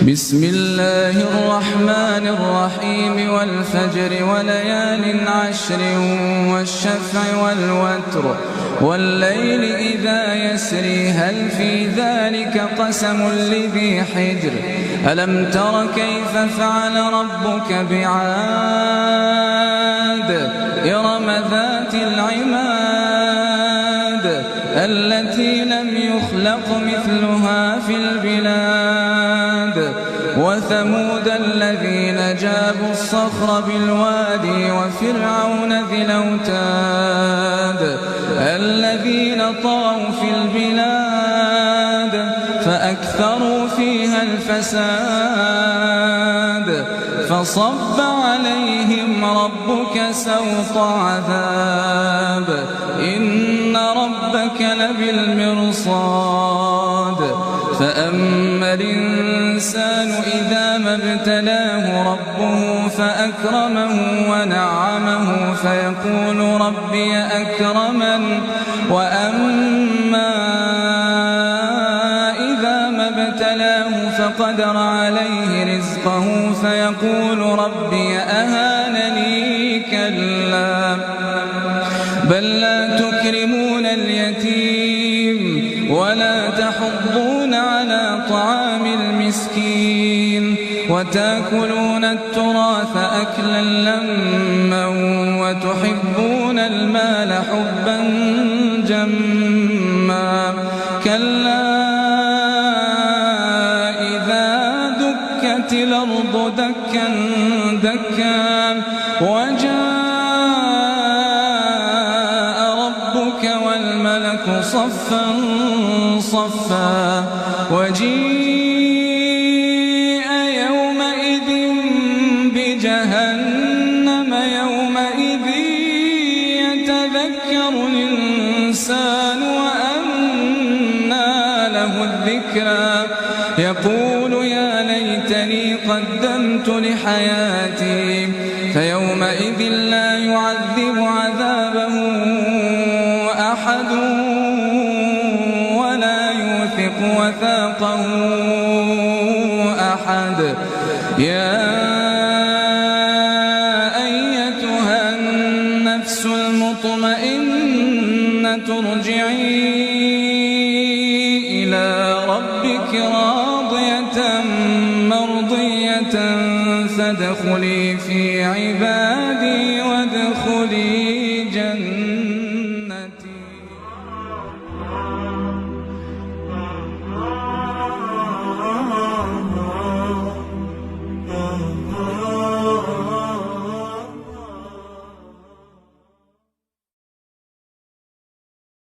بسم الله الرحمن الرحيم والفجر وليال عشر والشفع والوتر والليل إذا يسري هل في ذلك قسم لذي حجر ألم تر كيف فعل ربك بعاد إرم ذات العماد التي لم يخلق مثلها في البلاد وثمود الذين جابوا الصخر بالوادي وفرعون ذي الأوتاد الذين طغوا في البلاد فأكثروا فيها الفساد فصب عليهم ربك سوط عذاب إن ربك لبالمرصاد فأما الإنسان إذا ما ابتلاه ربه فأكرمه ونعمه فيقول ربي أكرمن وأما إذا ما ابتلاه فقدر عليه رزقه فيقول ربي أهانني كلا بل لا تكرمون اليتيم ولا تحضون على طعام المسكين وتأكلون التراث أكلا لما وتحبون المال حبا جما كلا إذا دكت الأرض دكا دكا وجاء ربك والملك صفا صفا وجيء يومئذ بجهنم يومئذ يتذكر الإنسان وأنى له الذكرى يقول يا ليتني قدمت لحياتي فيومئذ لا يعذب عذابه أحد ولا يوثق وثاقه أحد يا أيتها النفس المطمئنة ارجعي إلى ربك راضية مرضية فادخلي في عبادي